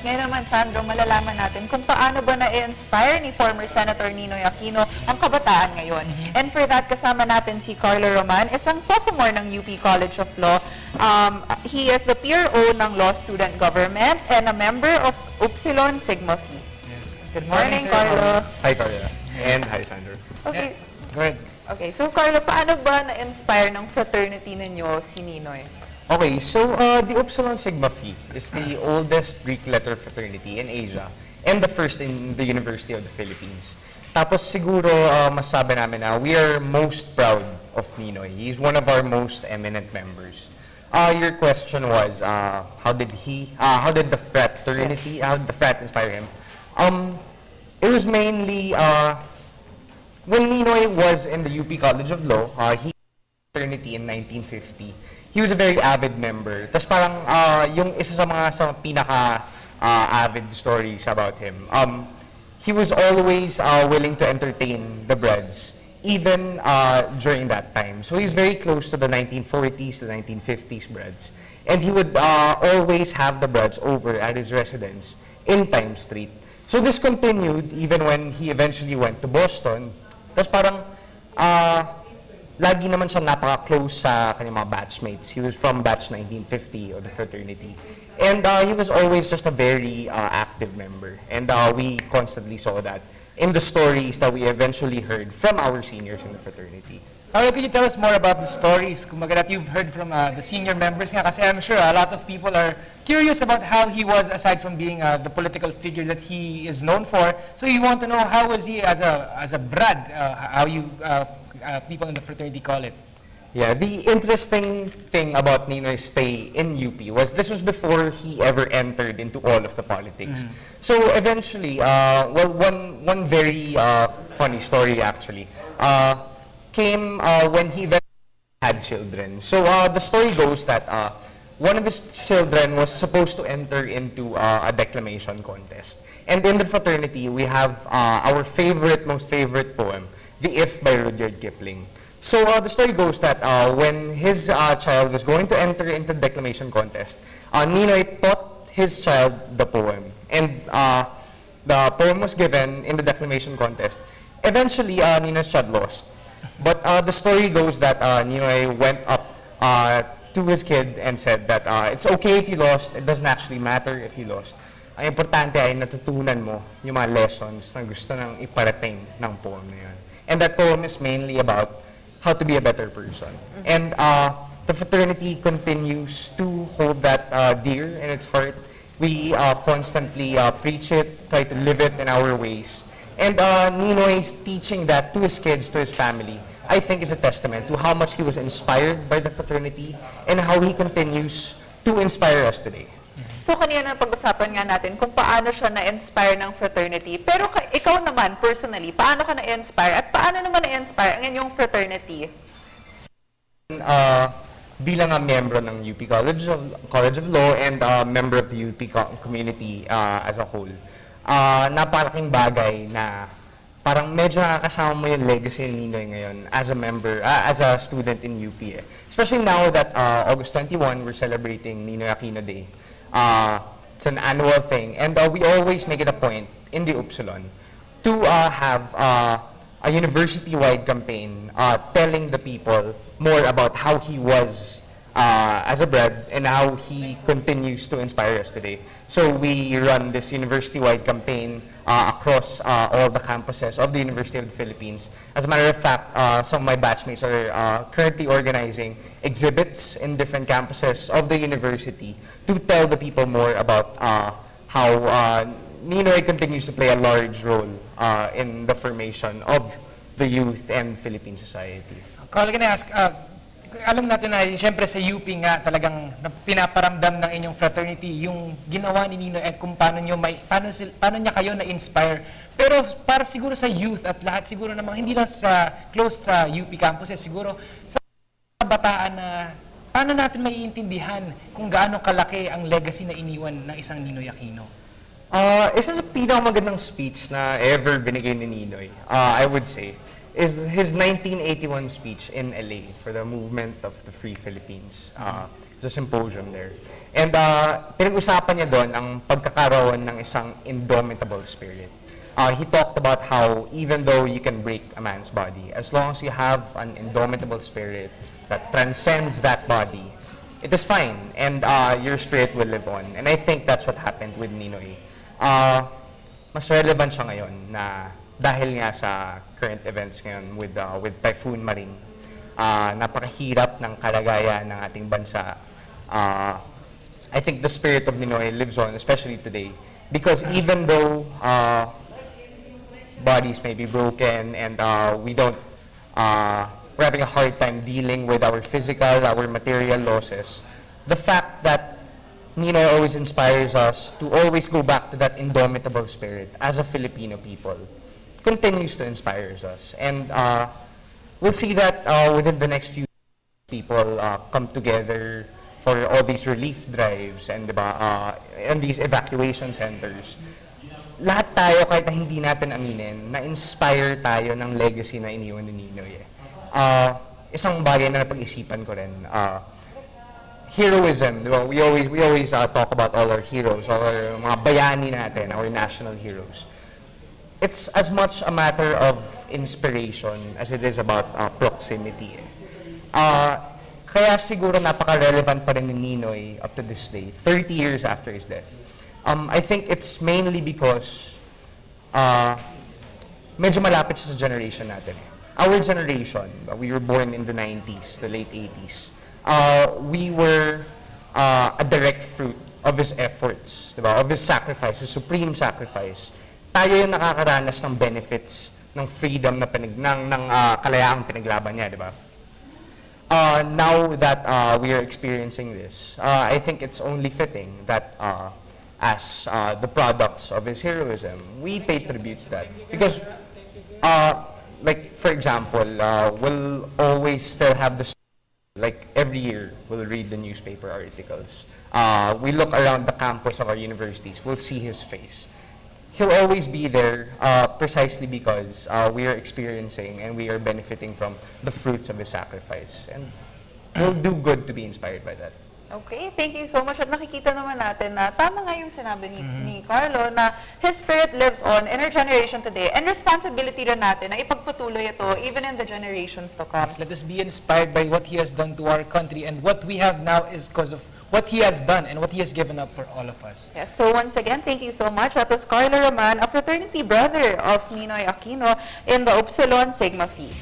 Ngayon naman, Sandro, malalaman natin kung paano ba na-inspire ni former Senator Ninoy Aquino ang kabataan ngayon. And for that, kasama natin si Carlo Roman, isang sophomore ng UP College of Law. He is the PRO ng Law Student Government and a member of Upsilon Sigma Phi. Yes. Good morning, Carlo. Hi, Carla. And hi, Sandro. Okay. Go ahead. Okay, so Carlo, paano ba na-inspire ng fraternity ninyo si Ninoy? Okay, so the Upsilon Sigma Phi is the oldest Greek letter fraternity in Asia and the first in the University of the Philippines. Tapos siguro masabi namin na we are most proud of Ninoy. He's one of our most eminent members. Your question was how did the fraternity, how did the frat inspire him? It was mainly when Ninoy was in the UP College of Law, he fraternity in 1950. He was a very avid member. Tapos parang yung isa sa mga pinaka-avid stories about him, he was always willing to entertain the Brads, even during that time. So he's very close to the 1940s, the 1950s Brads. And he would always have the Brads over at his residence in Times Street. So this continued even when he eventually went to Boston. Tapos parang lagi naman siya napaka-close sa kanyang mga batchmates. He was from batch 1950 of the fraternity. And he was always just a very active member. And we constantly saw that in the stories that we eventually heard from our seniors in the fraternity. Carlo, could you tell us more about the stories that you've heard from the senior members? Kasi I'm sure a lot of people are curious about how he was, aside from being the political figure that he is known for. So you want to know how was he as a Brad, how you people in the fraternity call it. Yeah, the interesting thing about Ninoy's stay in UP was this was before he ever entered into all of the politics. So eventually, well, one very funny story actually came when he had children. So the story goes that one of his children was supposed to enter into a declamation contest. And in the fraternity, we have our most favorite poem, The If by Rudyard Kipling. So the story goes that when his child was going to enter into the declamation contest, Ninoy taught his child the poem. And the poem was given in the declamation contest. Eventually, Ninoy's child lost. But the story goes that Ninoy went up to his kid and said that it's okay if you lost, it doesn't actually matter if you lost. Ang importante ay natutunan mo yung mga lessons na gusto nang iparating ng poem na yun. And that poem is mainly about how to be a better person. And the fraternity continues to hold that dear in its heart. We constantly preach it, try to live it in our ways. And Ninoy's teaching that to his kids, to his family, I think is a testament to how much he was inspired by the fraternity and how he continues to inspire us today. So kanina pag-usapan nga natin kung paano siya na-inspire ng fraternity. Pero ikaw naman, personally, paano ka na-inspire at paano naman na-inspire ang inyong fraternity? Bilang miyembro ng UP College of Law and member of the UP community as a whole, napakalaking bagay na parang medyo nakakasama mo yung legacy ni Ninoy ngayon as a member, as a student in UP. Especially now that August 21, we're celebrating Ninoy Aquino Day. It's an annual thing, and we always make it a point in the Upsilon to have a university-wide campaign telling the people more about how he was as a Brad and how he continues to inspire us today. So we run this university-wide campaign across all the campuses of the University of the Philippines. As a matter of fact, some of my batchmates are currently organizing exhibits in different campuses of the university to tell the people more about how Ninoy continues to play a large role in the formation of the youth and Philippine society. Carlo, can I ask, alam natin na siyempre sa UP nga talagang pinaparamdam ng inyong fraternity yung ginawa ni Ninoy at kung paano niya kayo na-inspire. Pero para siguro sa youth at lahat siguro namang hindi lang sa close sa UP campuses, siguro sa kabataan na paano natin maiintindihan kung gaano kalaki ang legacy na iniwan ng isang Ninoy Aquino? Isa sa pinakamagandang speech na ever binigay ni Ninoy, I would say, is his 1981 speech in LA for the movement of the Free Philippines. It's a symposium there. And pinag-usapan niya doon ang pagkakaroon ng isang indomitable spirit. He talked about how even though you can break a man's body, as long as you have an indomitable spirit that transcends that body, it is fine, and your spirit will live on. And I think that's what happened with Ninoy. Mas relevant siya ngayon na dahil nga sa current events ngayon with Typhoon Maring, napakahirap ng kalagayan ng ating bansa. I think the spirit of Ninoy lives on, especially today, because even though bodies may be broken and we're having a hard time dealing with our physical, our material losses, the fact that Ninoy always inspires us to always go back to that indomitable spirit as a Filipino people continues to inspire us. And we'll see that within the next few people come together for all these relief drives and these evacuation centers. Lahat tayo, kahit na hindi natin aminin, na-inspire tayo ng legacy na iniwan ni Ninoy. Isang bagay na napag-isipan ko rin, heroism, di ba? We always talk about all our heroes, all our mga bayani natin, our national heroes. It's as much a matter of inspiration as it is about proximity. Kaya siguro napaka-relevant pa rin ni Ninoy up to this day, 30 years after his death. I think it's mainly because medyo malapit siya sa generation natin. Our generation, we were born in the 90s, the late 80s. We were a direct fruit of his efforts, diba? Of his sacrifice, his supreme sacrifice. Tayo yung nakakaranas ng benefits ng freedom na ng kalayaang pinaglaban niya, diba? Now that we are experiencing this, I think it's only fitting that as the products of his heroism, we pay tribute to that. Because, like, for example, we'll always still have the, like, every year, we'll read the newspaper articles. We look around the campus of our universities, we'll see his face. He'll always be there precisely because we are experiencing and we are benefiting from the fruits of his sacrifice. And we'll do good to be inspired by that. Okay, thank you so much. At nakikita naman natin na tama nga yung sinabi ni Carlo na his spirit lives on in our generation today. And responsibility rin natin na ipagpatuloy ito even in the generations to come. Let us be inspired by what he has done to our country, and what we have now is because of what he has done and what he has given up for all of us. Yes, so once again, thank you so much. That was Carlo Roman, a fraternity brother of Ninoy Aquino in the Upsilon Sigma Phi.